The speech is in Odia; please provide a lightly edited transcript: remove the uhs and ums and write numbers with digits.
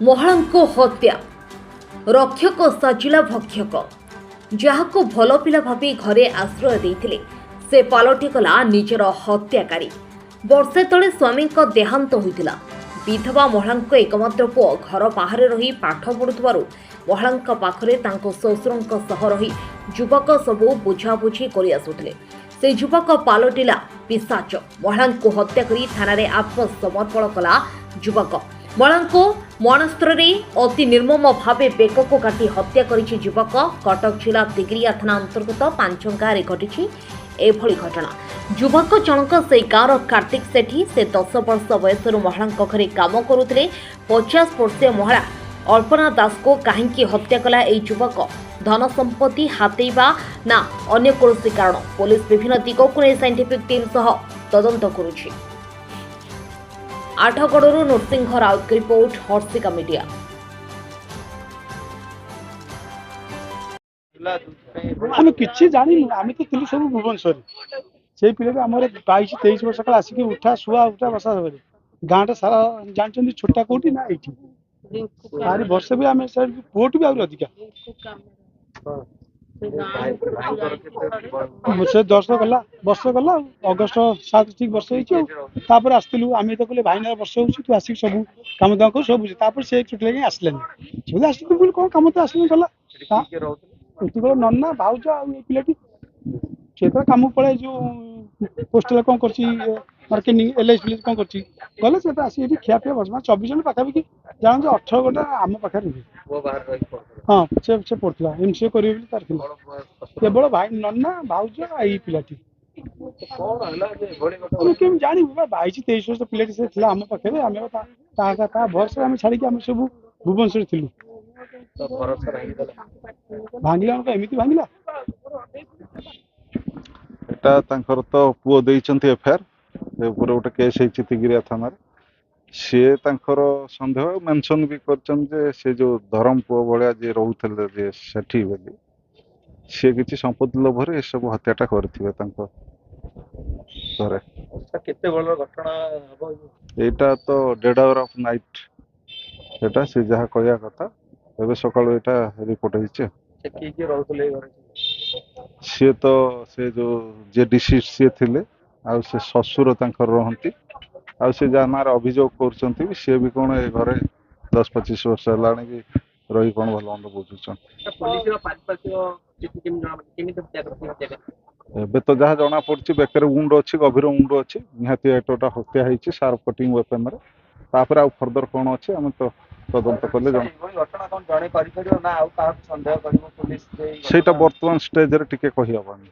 ମହିଳାଙ୍କ ହତ୍ୟା ରକ୍ଷକ ସାଜିଲା ଭକ୍ଷକ। ଯାହାକୁ ଭଲ ପିଲା ଭାବି ଘରେ ଆଶ୍ରୟ ଦେଇଥିଲେ ସେ ପାଲଟିଗଲା ନିଜର ହତ୍ୟାକାରୀ। ବର୍ଷେ ତଳେ ସ୍ୱାମୀଙ୍କ ଦେହାନ୍ତ ହୋଇଥିଲା। ବିଧବା ମହିଳାଙ୍କ ଏକମାତ୍ର ପୁଅ ଘର ବାହାରେ ରହି ପାଠ ପଢୁଥିବାରୁ ମହିଳାଙ୍କ ପାଖରେ ତାଙ୍କ ଶ୍ୱଶୁରଙ୍କ ସହ ରହି ଯୁବକ ସବୁ ବୁଝାବୁଝି କରି ଆସୁଥିଲେ। ସେ ଯୁବକ ପାଲଟିଲା ପିଶାଚ। ମହିଳାଙ୍କୁ ହତ୍ୟା କରି ଥାନାରେ ଆତ୍ମସମର୍ପଣ କଲା ଯୁବକ। ମହିଳାଙ୍କୁ ମଣସ୍ତ୍ରରେ ଅତି ନିର୍ମମ ଭାବେ ବେକକୁ କାଟି ହତ୍ୟା କରିଛି ଯୁବକ। କଟକ ଜିଲ୍ଲା ତିଗିରିଆ ଥାନା ଅନ୍ତର୍ଗତ ପାଞ୍ଚଗାଁରେ ଘଟିଛି ଏଭଳି ଘଟଣା। ଯୁବକ ଜଣକ ସେହି ଗାଁର କାର୍ତ୍ତିକ ସେଠୀ। ସେ 10 ବର୍ଷ ବୟସରୁ ମହିଳାଙ୍କ ଘରେ କାମ କରୁଥିଲେ। 50 ବର୍ଷୀୟ ମହିଳା ଅଳ୍ପନା ଦାସକୁ କାହିଁକି ହତ୍ୟା କଲା ଏହି ଯୁବକ? ଧନ ସମ୍ପତ୍ତି ହାତେଇବା ନା ଅନ୍ୟ କୌଣସି କାରଣ? ପୋଲିସ ବିଭିନ୍ନ ଦିଗକୁ ନେଇ ସାଇଣ୍ଟିଫିକ ଟିମ୍ ସହ ତଦନ୍ତ କରୁଛି। ଆଠଗଡ଼ରୁ ନୃସିଂହ ରାଉତ ରିପୋର୍ଟ, ହର୍ଷିକା ମିଡିଆ। ଆମେ କିଛି ଜାଣିନୁ, ଆମେ ତ ଥିଲୁ ସବୁ ଭୁବନେଶ୍ୱରରେ। ସେଇ ପିଲାଟା ଆମର 22-23 ବର୍ଷ କାଳେ ଆସିକି ଉଠା ବସା କରେ। ଗାଁଟା ସାରା ଜାଣିଛନ୍ତି ଛୋଟା କୋଉଠି ନା ଏଇଠି। ଆହୁରି ବର୍ଷେ ବି ଆମେ ପୁଅଠୁ ବି ଆହୁରି ଅଧିକା। ସେ ବର୍ଷ ଗଲା ଅଗଷ୍ଟ 7 ଠିକ ବର୍ଷ ହେଇଛି ଆଉ। ତାପରେ ଆସିଥିଲୁ ଆମେ ତ କହିଲେ ଭାଇନା ବର୍ଷ ହଉଛି ତୁ ଆସିକି ସବୁ କାମ ଦାମ କରୁ ସବୁ ବୁଝେ। ତାପରେ ସେ ଛୁଟି ଲାଗି ଆସିଲେନି। ସେ ଆସିଥିଲୁ ବୋଲି କଣ କାମ ତ ଆସିଲେନି ଗଲା। ଏଠି କଣ ନନା ଭାଉଜ ଆଉ ଏଇ ପିଲାଟି ସେ ତ କାମକୁ ପଳାଇ ଯୋଉ ପୋଷ୍ଟାଲ କଣ କରୁଛି ମାର୍କେଟିଂ LIC କଣ କରୁଛି ଗଲେ ସେ ତ ଆସିକି ଏଠି ଖିଆ ପିଆ ବସ 24 ଜଣ ପାଖାପାଖି ଜାଣନ୍ତୁ 18 ଘଣ୍ଟା ଆମ ପାଖରେ ରୁହେ। ହଁ ସେ ପଢୁଥିଲା MCA କରିବେ ବୋଲି ତାର ଥିଲା। କେବଳ ଭାଇ ନନା ଭାଉଜ ଏଇ ପିଲାଟି। ଆମେ କେମିତି ଜାଣିବୁ? 22-23 ବର୍ଷ ପିଲାଟି ସେ ଥିଲା ଆମ ପାଖରେ। ଆମେ ତା ଭରସାରେ ଆମେ ଛାଡିକି ଆମେ ସବୁ ଭୁବନେଶ୍ୱରରେ ଥିଲୁ। ଭାଙ୍ଗିଲା ଏମିତି ଭାଙ୍ଗିଲା। এটা ତାଙ୍କର ତ ପୁଅ ଦେଇଛନ୍ତି FIR ଉପରେ ଗୋଟେ କେସ୍ ହେଇଛି ତିଗିରିଆ ଥାନାରେ। ସିଏ ତାଙ୍କର ସନ୍ଦେହ ମେନସନ ବି କରିଛନ୍ତି ଯେ ସେ ଯୋଉ ଧରମ ପୁଅ ଭଳିଆ ଯିଏ ରହୁଥିଲେ ଯେ ସେଠି ବୋଲି ସିଏ କିଛି ସମ୍ପତ୍ତି ଲୋଭରେ ଏସବୁ ହତ୍ୟାଟା କରିଥିବେ ତାଙ୍କ ଘରେ। କେତେବେଳର ଘଟଣା ହବ? ଏଇଟା ତ ଡେଡ୍ ଆୱାର ଅଫ୍ ନାଇଟ୍। ଏଟା ସେ ଯାହା କହିବା କଥା ଏବେ ସକାଳୁ ଏଇଟା ରିପୋର୍ଟ ହେଇଛି। ସେ କିଏ ରହୁଥିଲେ ଏ ଘରେ? ସିଏ ତ ସେ ଯୋଉ ଯିଏ ଡିସିଜ୍ ସିଏ ଥିଲେ ଆଉ ସେ ଶ୍ୱଶୁର ତାଙ୍କର ରହନ୍ତି। ଆଉ ସେ ଯାହା ନାଁରେ ଅଭିଯୋଗ କରୁଛନ୍ତି ସିଏ ବି କଣ ଏ ଘରେ 10-25 ବର୍ଷ ହେଲାଣି ବି ରହି କଣ ଭଲ ମନ୍ଦ ବୁଝୁଛନ୍ତି। ଏବେ ତ ଯାହା ଜଣା ପଡୁଛି ବେକରେ ଉଣ୍ଡ ଅଛି, ଗଭୀର ଉଣ୍ଡ ଅଛି। ନିହାତି ଏଟା ହତ୍ୟା ହେଇଛି ସାର୍ପ କଟିଂ ୱେପନରେ। ତାପରେ ଆଉ ଫର୍ଦର କଣ ଅଛି ଆମେ ତ ତଦନ୍ତ କଲେ ଜଣା। ସେଇଟା ବର୍ତ୍ତମାନ ଷ୍ଟେଜରେ ଟିକେ କହିହବନି।